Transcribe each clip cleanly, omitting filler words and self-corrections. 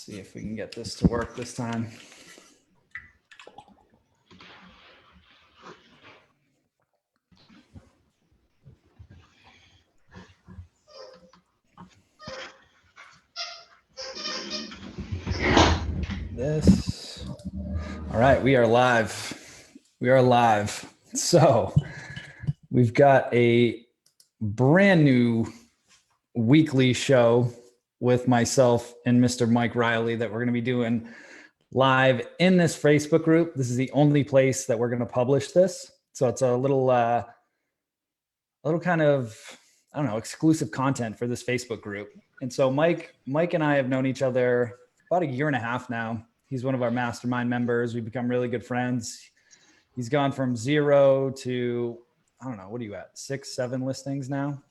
See if we can get this to work this time. This. All right, we are live. We are live. So we've got a brand new weekly show with myself and Mr. Mike Riley that we're going to be doing live in this Facebook group. This is the only place that we're going to publish this. So it's a little kind of, I don't know, exclusive content for this Facebook group. And so Mike and I have known each other about a year and a half now. He's one of our mastermind members. We've become really good friends. He's gone from 0 to, I don't know, what are you at? 6, 7 listings now?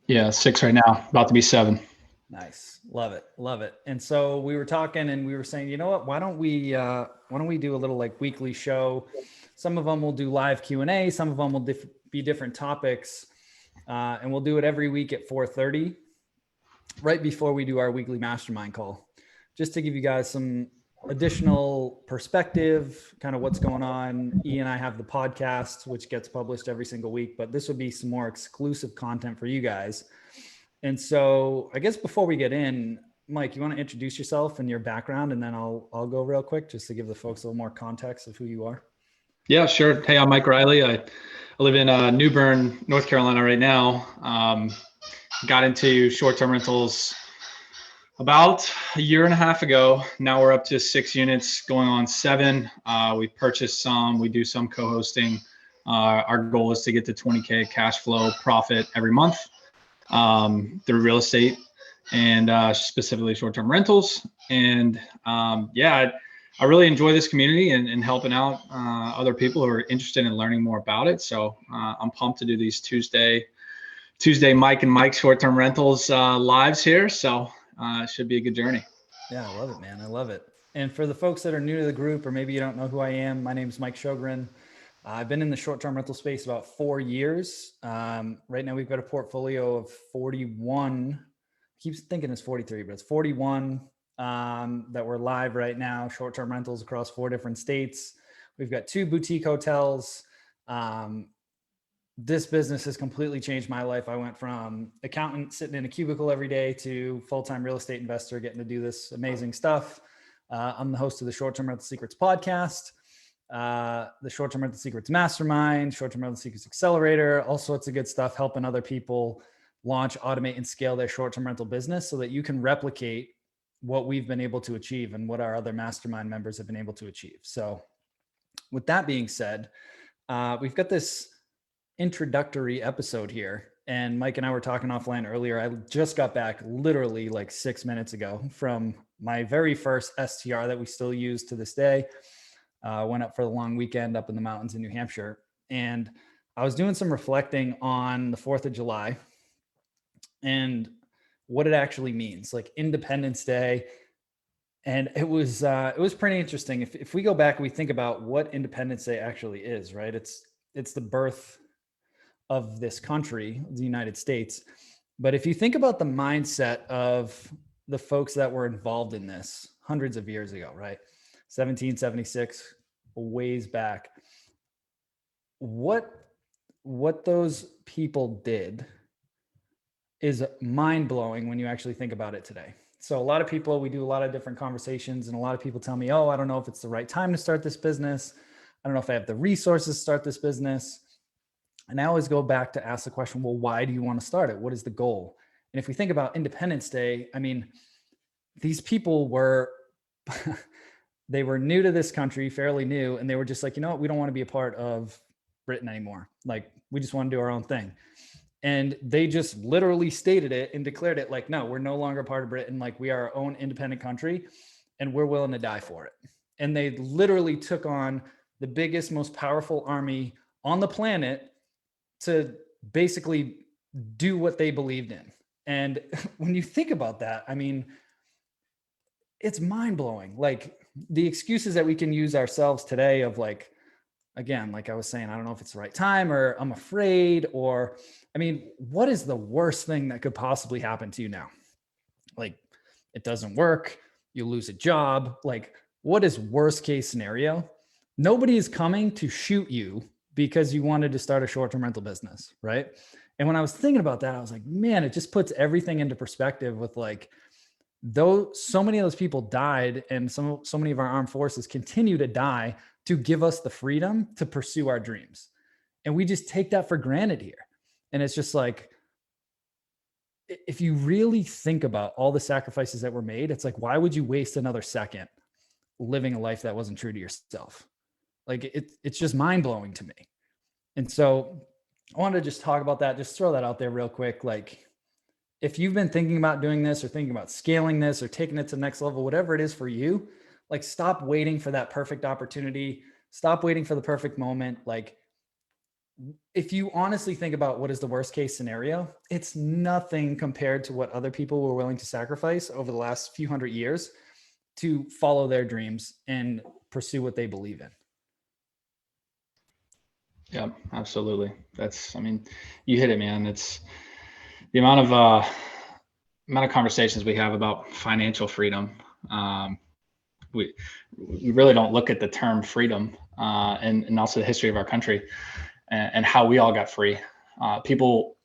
Yeah, 6 right now, about to be 7. Nice. Love it. Love it. And so we were talking and we were saying, you know what, why don't we do a little like weekly show? Some of them will do live Q&A. Some of them will be different topics. And we'll do it every week at 4:30, right before we do our weekly mastermind call, just to give you guys some additional perspective, kind of what's going on. E and I have the podcast, which gets published every single week, but this would be some more exclusive content for you guys. And so I guess before we get in, Mike, you want to introduce yourself and your background, and then I'll go real quick just to give the folks a little more context of who you are. Yeah, sure. Hey, I'm Mike Riley. I live in New Bern, North Carolina right now. Got into short-term rentals about a year and a half ago. Now we're up to 6 units, going on 7. We purchased some, we do some co-hosting. Our goal is to get to 20K cash flow profit every month through real estate and specifically short-term rentals. And I really enjoy this community and helping out other people who are interested in learning more about it. So I'm pumped to do these Tuesday Mike and Mike short-term rentals lives here. So it should be a good journey. Yeah, I love it, man. I love it. And for the folks that are new to the group, or maybe you don't know who I am, my name is Mike Sjogren. I've been in the short-term rental space about 4 years. Right now we've got a portfolio of 41. I keep thinking it's 43, but it's 41 that we're live right now, short-term rentals across 4 different states. We've got 2 boutique hotels. This business has completely changed my life. I went from accountant sitting in a cubicle every day to full-time real estate investor getting to do this amazing stuff. I'm the host of the Short-Term Rental Secrets podcast, the Short-Term Rental Secrets Mastermind, Short-Term Rental Secrets Accelerator, all sorts of good stuff, helping other people launch, automate, and scale their short-term rental business so that you can replicate what we've been able to achieve and what our other mastermind members have been able to achieve. So with that being said, we've got this introductory episode here, and Mike and I were talking offline earlier. I just got back literally like 6 minutes ago from my very first STR that we still use to this day. Went up for the long weekend up in the mountains in New Hampshire, and I was doing some reflecting on the 4th of July and what it actually means, like Independence Day. And it was pretty interesting. If we go back and we think about what Independence Day actually is, right? It's the birth of this country, the United States. But if you think about the mindset of the folks that were involved in this hundreds of years ago, right? 1776, a ways back, what those people did is mind-blowing when you actually think about it today. So a lot of people, we do a lot of different conversations, and a lot of people tell me, oh, I don't know if it's the right time to start this business. I don't know if I have the resources to start this business. And I always go back to ask the question, well, why do you want to start it? What is the goal? And if we think about Independence Day, I mean, these people were, they were new to this country, fairly new. And they were just like, you know what? We don't want to be a part of Britain anymore. Like, we just want to do our own thing. And they just literally stated it and declared it like, no, we're no longer part of Britain. Like, we are our own independent country and we're willing to die for it. And they literally took on the biggest, most powerful army on the planet to basically do what they believed in. And when you think about that, I mean, it's mind-blowing. Like, the excuses that we can use ourselves today of like, again, like I was saying, I don't know if it's the right time, or I'm afraid, or, I mean, what is the worst thing that could possibly happen to you now? Like, it doesn't work. you lose a job. Like, what is worst case scenario? Nobody is coming to shoot you because you wanted to start a short-term rental business, right? And when I was thinking about that, I was like, man, it just puts everything into perspective with like, though so many of those people died and so many of our armed forces continue to die to give us the freedom to pursue our dreams. And we just take that for granted here. And it's just like, if you really think about all the sacrifices that were made, it's like, why would you waste another second living a life that wasn't true to yourself? Like it's just mind blowing to me. And so I wanted to just talk about that, just throw that out there real quick. Like, if you've been thinking about doing this or thinking about scaling this or taking it to the next level, whatever it is for you, like stop waiting for that perfect opportunity. Stop waiting for the perfect moment. Like, if you honestly think about what is the worst case scenario, it's nothing compared to what other people were willing to sacrifice over the last few hundred years to follow their dreams and pursue what they believe in. Yeah, absolutely. I mean, you hit it, man. It's the amount of conversations we have about financial freedom. We really don't look at the term freedom, and also the history of our country and how we all got free. People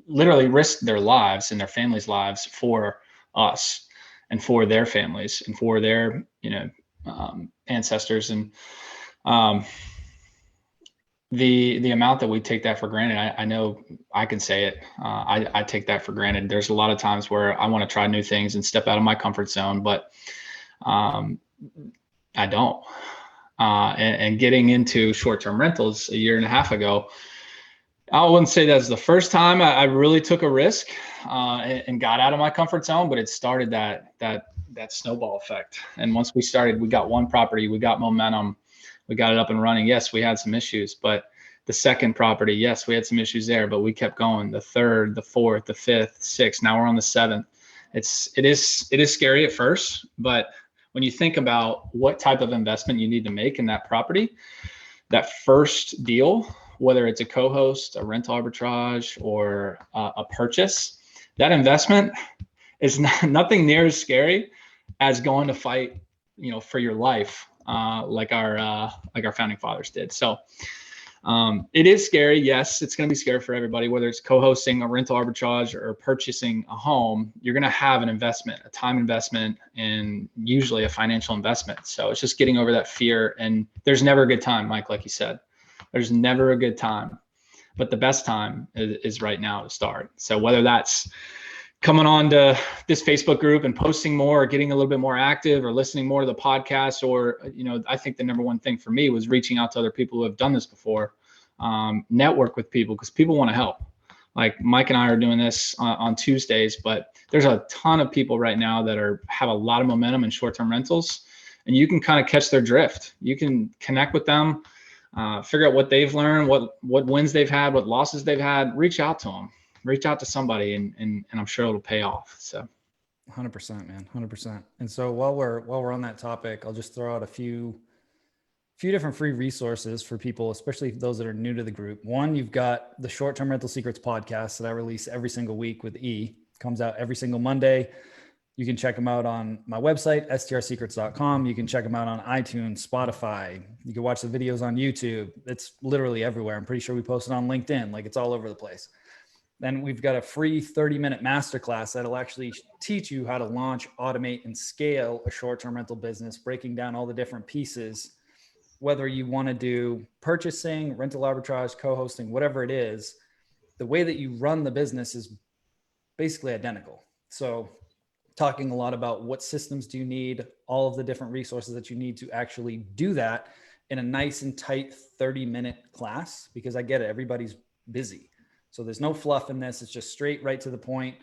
literally risked their lives and their families' lives for us and for their families and for their, ancestors. And the amount that we take that for granted, I know I can say it. I take that for granted. There's a lot of times where I want to try new things and step out of my comfort zone, but I don't. And getting into short-term rentals a year and a half ago, I wouldn't say that's the first time I really took a risk and got out of my comfort zone, but it started that snowball effect. And once we started, we got one property, we got momentum, we got it up and running. Yes, we had some issues, but the second property, yes, we had some issues there, but we kept going. The third, the fourth, the fifth, sixth, now we're on the seventh. It is scary at first, but when you think about what type of investment you need to make in that property, that first deal, whether it's a co-host, a rental arbitrage, or a purchase, that investment is nothing near as scary as going to fight, for your life, like our founding fathers did. So it is scary. Yes, it's going to be scary for everybody, whether it's co-hosting a rental arbitrage or purchasing a home. You're going to have an investment, a time investment, and usually a financial investment. So it's just getting over that fear. And there's never a good time, Mike, like you said. There's never a good time, but the best time is right now to start. So whether that's coming on to this Facebook group and posting more, or getting a little bit more active, or listening more to the podcast, or, I think the number one thing for me was reaching out to other people who have done this before, network with people, because people want to help. Like Mike and I are doing this on Tuesdays, but there's a ton of people right now that have a lot of momentum in short-term rentals, and you can kind of catch their drift. You can connect with them, figure out what they've learned, what wins they've had, what losses they've had. Reach out to them, reach out to somebody, and I'm sure it'll pay off. So 100%, man, 100%. And so while we're on that topic, I'll just throw out a few different free resources for people, especially those that are new to the group. One, you've got the Short-Term Rental Secrets podcast that I release every single week with E. Comes out every single Monday. You can check them out on my website, strsecrets.com. You can check them out on iTunes, Spotify. You can watch the videos on YouTube. It's literally everywhere. I'm pretty sure we posted on LinkedIn. Like, it's all over the place. Then we've got a free 30-minute masterclass that'll actually teach you how to launch, automate, and scale a short-term rental business, breaking down all the different pieces, whether you want to do purchasing, rental arbitrage, co-hosting, whatever it is. The way that you run the business is basically identical. So talking a lot about what systems do you need, all of the different resources that you need to actually do that in a nice and tight 30-minute class, because I get it, everybody's busy. So there's no fluff in this. It's just straight right to the point.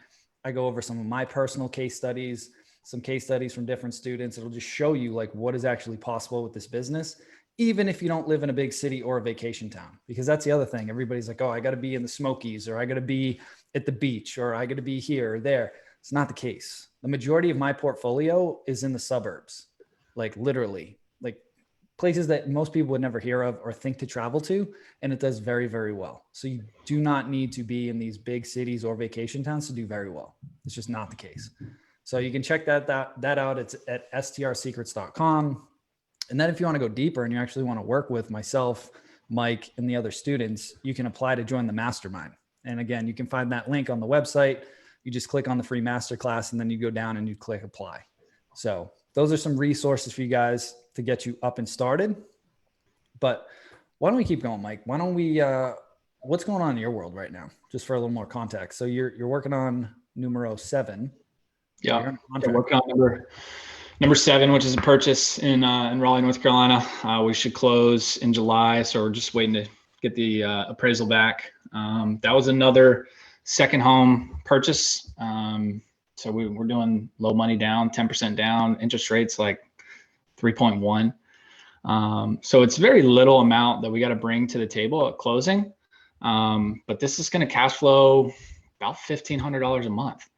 I go over some of my personal case studies, some case studies from different students. It'll just show you like what is actually possible with this business, even if you don't live in a big city or a vacation town, because that's the other thing. Everybody's like, oh, I got to be in the Smokies, or I got to be at the beach, or I got to be here or there. It's not the case. The majority of my portfolio is in the suburbs, like literally, like places that most people would never hear of or think to travel to. And it does very, very well. So you do not need to be in these big cities or vacation towns to do very well. It's just not the case. So you can check that out. It's at strsecrets.com. And then if you want to go deeper and you actually want to work with myself, Mike, and the other students, you can apply to join the mastermind. And again, you can find that link on the website. You just click on the free masterclass and then you go down and you click apply. So those are some resources for you guys to get you up and started. But why don't we keep going, Mike? Why don't we, what's going on in your world right now? Just for a little more context. So you're working on numero 7. Yeah, we're working on number 7, which is a purchase in Raleigh, North Carolina. We should close in July. So we're just waiting to get the appraisal back. That was another second home purchase. So we're doing low money down, 10% down, interest rates like 3.1. So it's very little amount that we got to bring to the table at closing. But this is going to cash flow about $1,500 a month.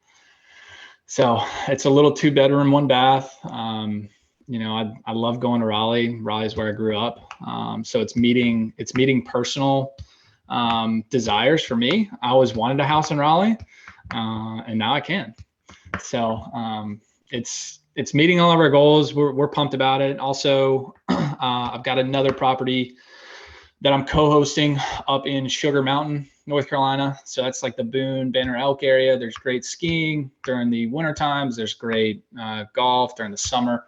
So it's a little 2-bedroom, 1 bath. You know, I love going to Raleigh. Raleigh's where I grew up. So it's meeting personal desires for me. I always wanted a house in Raleigh, and now I can. So it's meeting all of our goals. We're pumped about it. Also, I've got another property that I'm co-hosting up in Sugar Mountain, North Carolina. So that's like the Boone, Banner Elk area. There's great skiing during the winter times. There's great golf during the summer.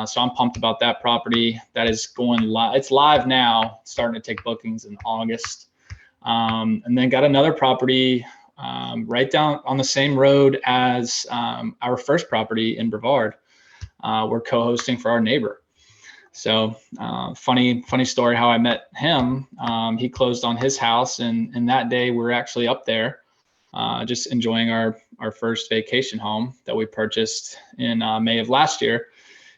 So I'm pumped about that property. That is going live. It's live now, starting to take bookings in August. And then got another property right down on the same road as our first property in Brevard. We're co-hosting for our neighbor. So funny story how I met him. He closed on his house, and that day we're actually up there just enjoying our first vacation home that we purchased in May of last year.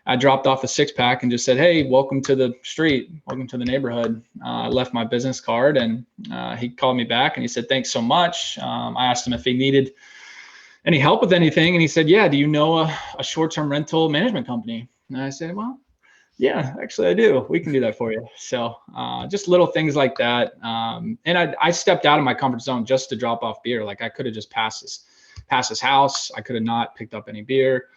I dropped off a 6-pack and just said, "Hey, welcome to the street, welcome to the neighborhood." I left my business card, and he called me back and he said, "Thanks so much." I asked him if he needed any help with anything, and he said, "Yeah, do you know a short-term rental management company?" And I said, "Well, yeah, actually I do. We can do that for you." So just little things like that. And I stepped out of my comfort zone just to drop off beer. Like I could have just passed his house. I could have not picked up any beer,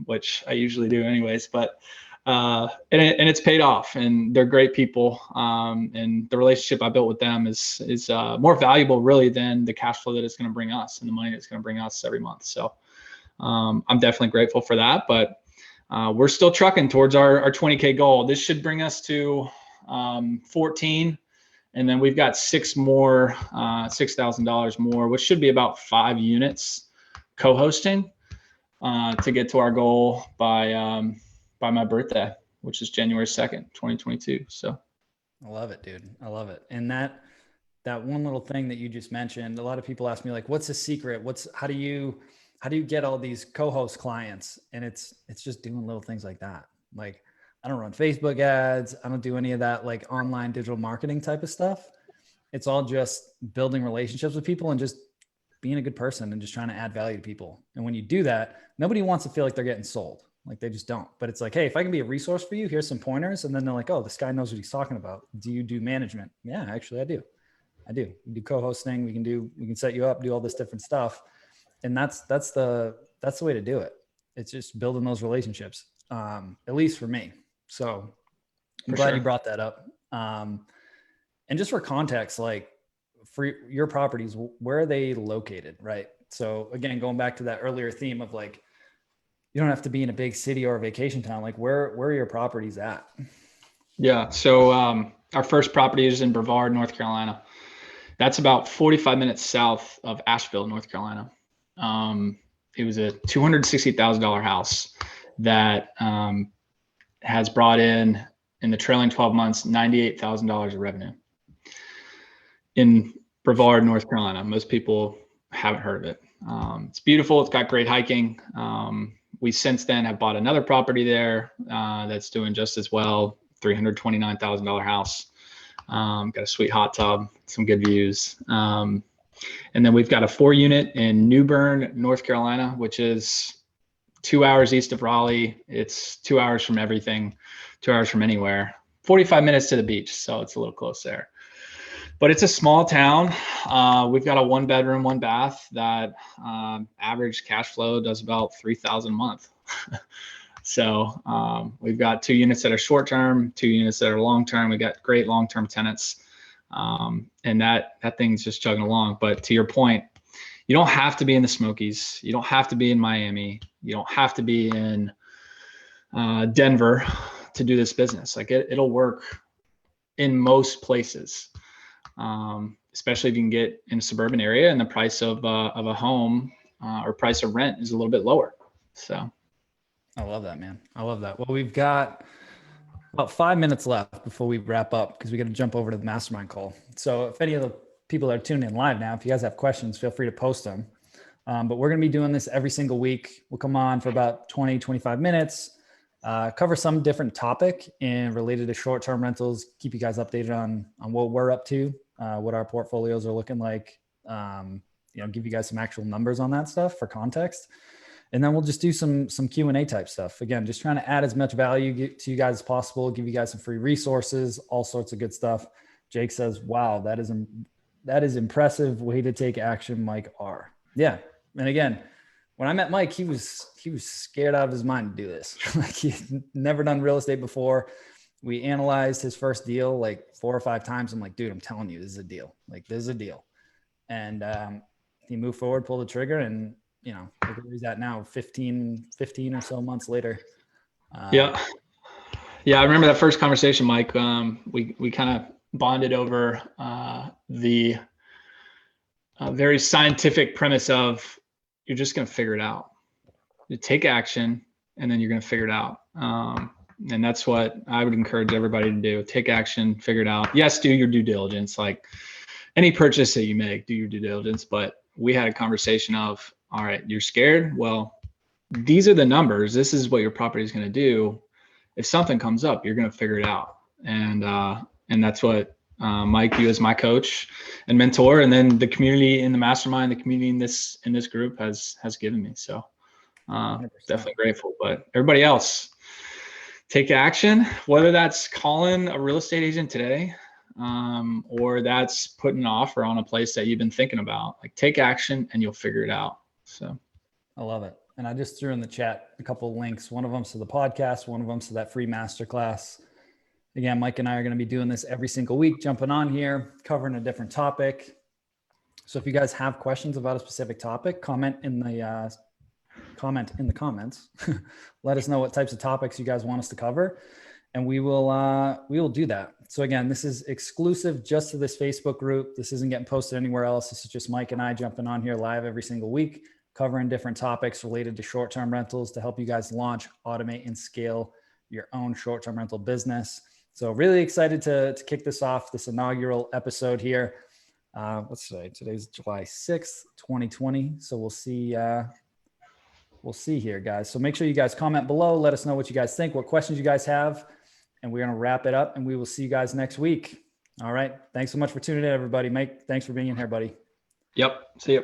which I usually do anyways, but and it's paid off, and they're great people. And the relationship I built with them is more valuable really than the cash flow that it's going to bring us and the money that's going to bring us every month. So I'm definitely grateful for that, but we're still trucking towards our 20K goal. This should bring us to 14. And then we've got 6 more, $6,000 more, which should be about 5 units co-hosting to get to our goal by my birthday, which is January 2nd, 2022. So I love it, dude. I love it. And that one little thing that you just mentioned, a lot of people ask me like, what's the secret? How do you get all these co-host clients? And it's just doing little things like that. Like I don't run Facebook ads. I don't do any of that like online digital marketing type of stuff. It's all just building relationships with people and just being a good person and just trying to add value to people. And when you do that, nobody wants to feel like they're getting sold. Like they just don't. But it's like, hey, if I can be a resource for you, here's some pointers. And then they're like, oh, this guy knows what he's talking about. Do you do management? Yeah, actually I do. We do co-hosting. We can set you up, do all this different stuff. And that's the way to do it. It's just building those relationships, at least for me. So I'm glad you brought that up. And just for context, like for your properties, where are they located? Right. So again, going back to that earlier theme of like, you don't have to be in a big city or a vacation town. Like where are your properties at? Yeah. So our first property is in Brevard, North Carolina. That's about 45 minutes south of Asheville, North Carolina. It was a $260,000 house that has brought in the trailing 12 months, $98,000 of revenue in Brevard, North Carolina. Most people haven't heard of it. It's beautiful. It's got great hiking. We since then have bought another property there that's doing just as well, $329,000 house. Got a sweet hot tub, some good views. And then we've got a 4-unit in New Bern, North Carolina, which is 2 hours east of Raleigh. It's 2 hours from everything, 2 hours from anywhere, 45 minutes to the beach. So it's a little close there. but it's a small town. We've got a 1-bedroom, 1-bath that average cash flow does about 3,000 a month. So we've got 2 units that are short-term, 2 units that are long-term. We got great long-term tenants, and that thing's just chugging along. But to your point, you don't have to be in the Smokies. You don't have to be in Miami. You don't have to be in Denver to do this business. Like it'll work in most places, especially if you can get in a suburban area and the price of a home or price of rent is a little bit lower. So. I love that, man. I love that. Well, we've got about 5 minutes left before we wrap up because we got to jump over to the mastermind call. So if any of the people that are tuning in live now, if you guys have questions, feel free to post them. But we're going to be doing this every single week. We'll come on for about 20, 25 minutes, cover some different topic and related to short-term rentals, keep you guys updated on what we're up to, what our portfolios are looking like, give you guys some actual numbers on that stuff for context. And then we'll just do some Q&A type stuff. Again, just trying to add as much value to you guys as possible, give you guys some free resources, all sorts of good stuff. Jake says, wow, that is impressive. Way to take action, Mike R. Yeah. And again, when I met Mike, he was scared out of his mind to do this. Like he'd never done real estate before. We analyzed his first deal like 4 or 5 times. I'm like, dude, I'm telling you, this is a deal. Like this is a deal. And he moved forward, pulled the trigger, and look where he's at now, 15 or so months later. Yeah. I remember that first conversation, Mike. We kind of bonded over the very scientific premise of you're just going to figure it out. You take action and then you're going to figure it out. And that's what I would encourage everybody to do. Take action, figure it out. Yes, do your due diligence. Like any purchase that you make, do your due diligence. But we had a conversation of, all right, you're scared. Well, these are the numbers. This is what your property is going to do. If something comes up, you're going to figure it out. And that's what Mike, you as my coach and mentor, and then the community in the mastermind, the community in this group has given me. So definitely grateful. But everybody else, take action, whether that's calling a real estate agent today, or that's putting an offer on a place that you've been thinking about. Like take action and you'll figure it out. So I love it. And I just threw in the chat a couple of links. One of them's to the podcast, one of them's to that free masterclass. Again, Mike and I are going to be doing this every single week, jumping on here, covering a different topic. So if you guys have questions about a specific topic, comment in the comments. Let us know what types of topics you guys want us to cover, and we will do that. So again, this is exclusive just to this Facebook group. This isn't getting posted anywhere else. This is just Mike and I jumping on here live every single week, covering different topics related to short-term rentals to help you guys launch, automate, and scale your own short-term rental business. So really excited to kick this off, this inaugural episode here. Let's say today's July 6th, 2020. So we'll see here, guys. So make sure you guys comment below. Let us know what you guys think, what questions you guys have, and we're going to wrap it up and we will see you guys next week. All right. Thanks so much for tuning in, everybody. Mike, thanks for being in here, buddy. Yep. See you.